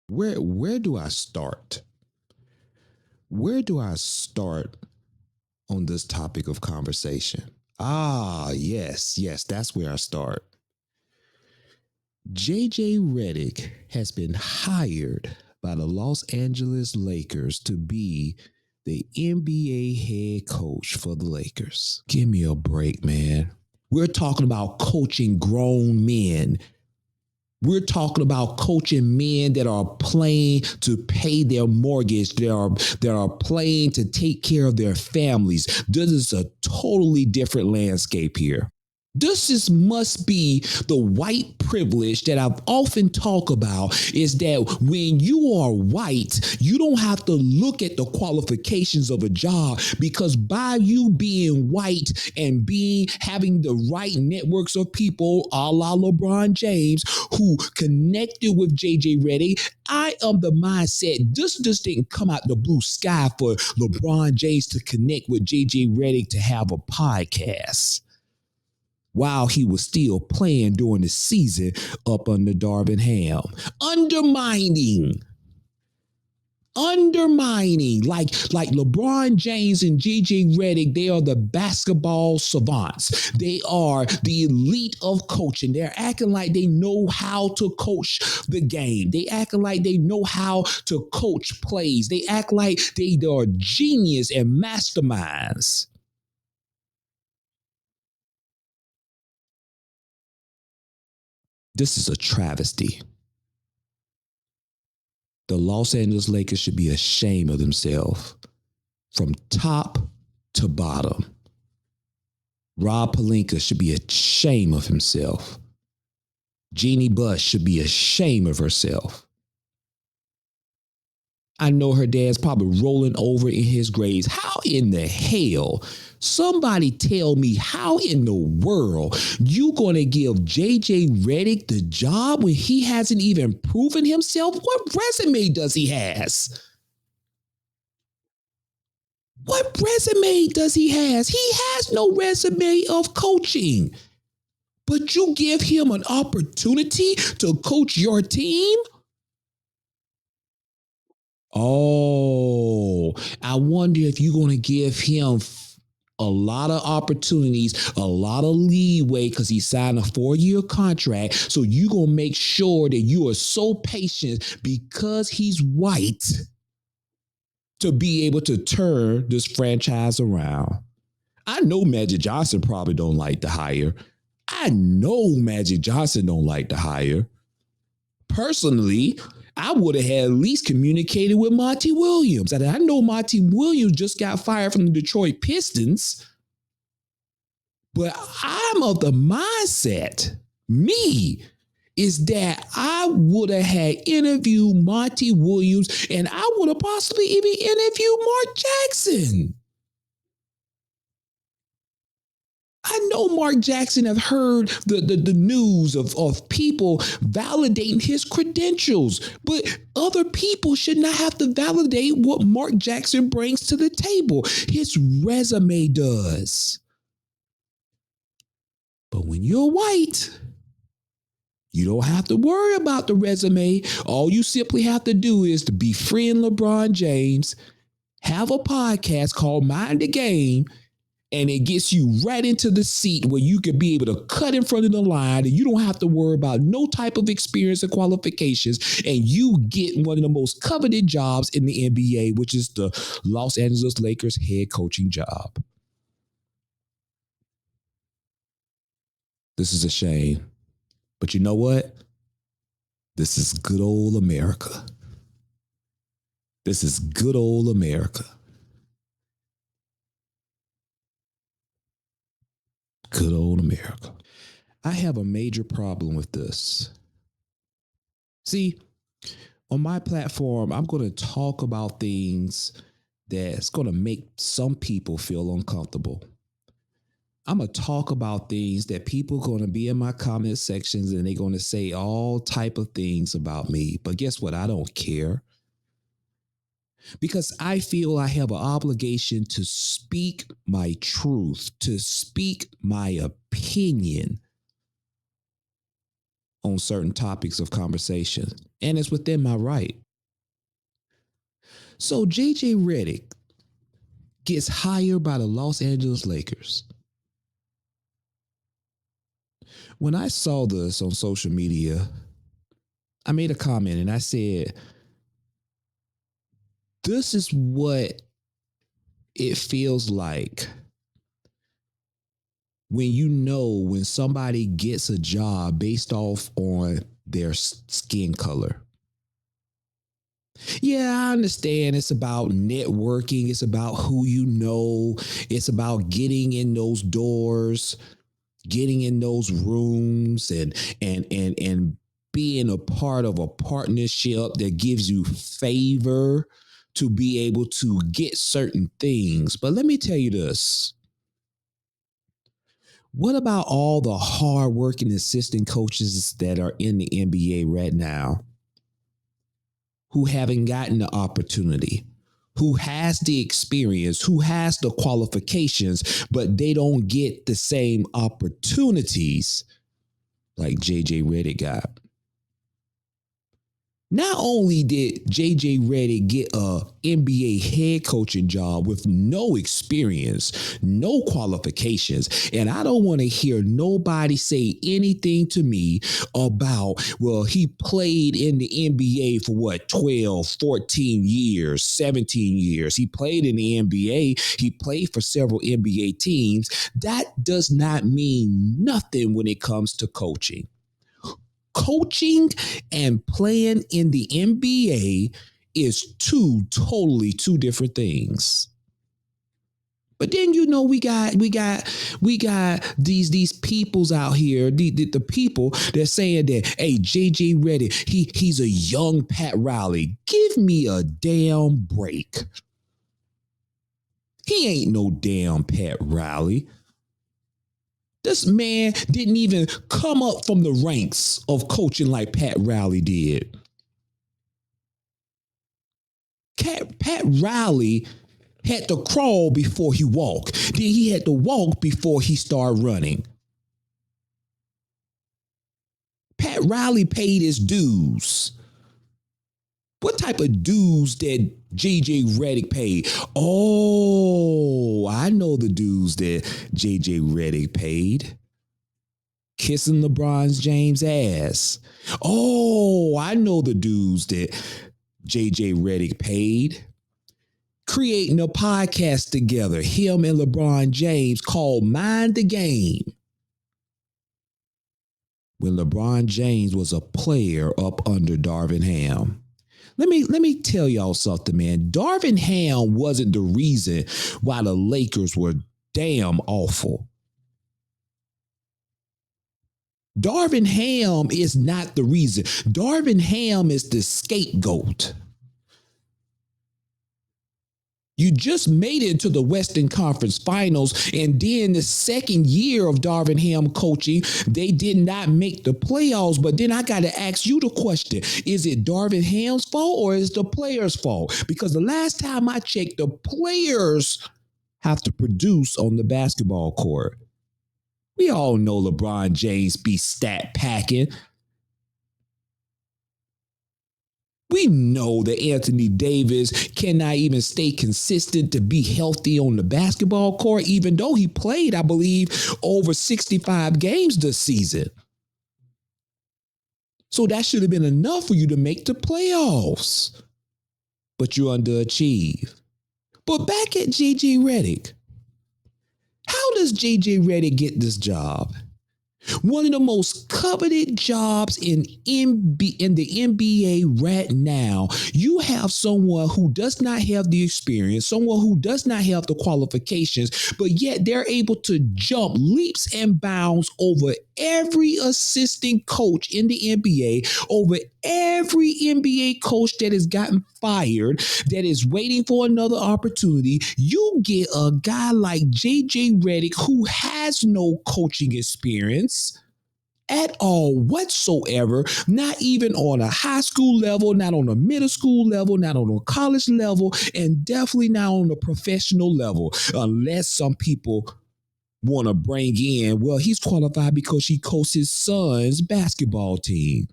Where do I start? Where do I start on this topic of conversation? Yes, that's where I start. JJ Redick has been hired by the Los Angeles Lakers to be the NBA head coach for the Lakers. Give me a break, man. We're talking about coaching grown men. We're talking about coaching men that are playing to pay their mortgage, that are playing to take care of their families. This is a totally different landscape here. Must be the white privilege that I've often talked about, is that when you are white, you don't have to look at the qualifications of a job, because by you being white and having the right networks of people, a la LeBron James, who connected with JJ Redick, I am the mindset. This just didn't come out the blue sky for LeBron James to connect with JJ Redick to have a podcast while he was still playing during the season up under Darvin Ham. Undermining, like LeBron James and JJ Redick, they are the basketball savants. They are the elite of coaching. They're acting like they know how to coach the game. They acting like they know how to coach plays. They act like they are genius and masterminds. This is a travesty. The Los Angeles Lakers should be ashamed of themselves from top to bottom. Rob Pelinka should be ashamed of himself. Jeanie should be ashamed of herself. I know her dad's probably rolling over in his grave. How in the hell? Somebody tell me, how in the world you gonna give JJ Redick the job when he hasn't even proven himself? What resume does he has? What resume does he has? He has no resume of coaching. But you give him an opportunity to coach your team? Oh, I wonder if you're going to give him a lot of opportunities, a lot of leeway, because he signed a 4-year contract. So you're going to make sure that you are so patient because he's white to be able to turn this franchise around. I know Magic Johnson probably don't like to hire. I know Magic Johnson don't like to hire. Personally, I would have had at least communicated with Monty Williams. And I know Monty Williams just got fired from the Detroit Pistons, but I'm of the mindset, is that I would have had interviewed Monty Williams, and I would have possibly even interviewed Mark Jackson. I know Mark Jackson have heard the news of people validating his credentials, but other people should not have to validate what Mark Jackson brings to the table. His resume does. But when you're white, you don't have to worry about the resume. All you simply have to do is to befriend LeBron James, have a podcast called Mind the Game, and it gets you right into the seat where you can be able to cut in front of the line, and you don't have to worry about no type of experience or qualifications, and you get one of the most coveted jobs in the NBA, which is the Los Angeles Lakers head coaching job. This is a shame. But you know what? This is good old America. This is good old America. Good old America. I have a major problem with this. See, on my platform, I'm going to talk about things that's going to make some people feel uncomfortable. I'm going to talk about things that people are going to be in my comment sections, and they're going to say all type of things about me. But guess what? I don't care. Because I feel I have an obligation to speak my truth, to speak my opinion on certain topics of conversation, and it's within my right. So JJ Redick gets hired by the Los Angeles Lakers. When I saw this on social media, I made a comment and I said, this is what it feels like when you know when somebody gets a job based off on their skin color. Yeah, I understand it's about networking. It's about who you know. It's about getting in those doors, getting in those rooms, and being a part of a partnership that gives you favor to be able to get certain things. But let me tell you this. What about all the hardworking assistant coaches that are in the NBA right now who haven't gotten the opportunity, who has the experience, who has the qualifications, but they don't get the same opportunities like JJ Redick got? Not only did JJ Redick get a NBA head coaching job with no experience, no qualifications, and I don't want to hear nobody say anything to me about, well, he played in the NBA for 12, 14 years, 17 years. He played in the NBA. He played for several NBA teams. That does not mean nothing when it comes to coaching. Coaching and playing in the NBA is two different things. But then we got these peoples out here, the people that's saying that, hey, JJ Redick, he's a young Pat Riley. Give me a damn break. He ain't no damn Pat Riley. This man didn't even come up from the ranks of coaching like Pat Riley did. Pat Riley had to crawl before he walked. Then he had to walk before he started running. Pat Riley paid his dues. What type of dues did JJ Redick pay? Oh, I know the dues that JJ Redick paid. Kissing LeBron James' ass. Oh, I know the dues that JJ Redick paid. Creating a podcast together, him and LeBron James, called Mind the Game. When LeBron James was a player up under Darvin Ham. Let me tell y'all something, man. Darvin Ham wasn't the reason why the Lakers were damn awful. Darvin Ham is not the reason. Darvin Ham is the scapegoat. You just made it to the Western Conference Finals, and then the second year of Darvin Ham coaching, they did not make the playoffs. But then I got to ask you the question, is it Darvin Ham's fault or is it the players' fault? Because the last time I checked, the players have to produce on the basketball court. We all know LeBron James be stat packing. We know that Anthony Davis cannot even stay consistent to be healthy on the basketball court, even though he played, I believe, over 65 games this season. So that should have been enough for you to make the playoffs. But you underachieved. But back at JJ Redick. How does JJ Redick get this job? One of the most coveted jobs in the NBA right now. You have someone who does not have the experience, someone who does not have the qualifications, but yet they're able to jump leaps and bounds over every assistant coach in the NBA, over every NBA coach that has gotten fired, that is waiting for another opportunity. You get a guy like JJ Redick who has no coaching experience at all whatsoever, not even on a high school level, not on a middle school level, not on a college level, and definitely not on a professional level, unless some people want to bring in, well, he's qualified because he coached his son's basketball team.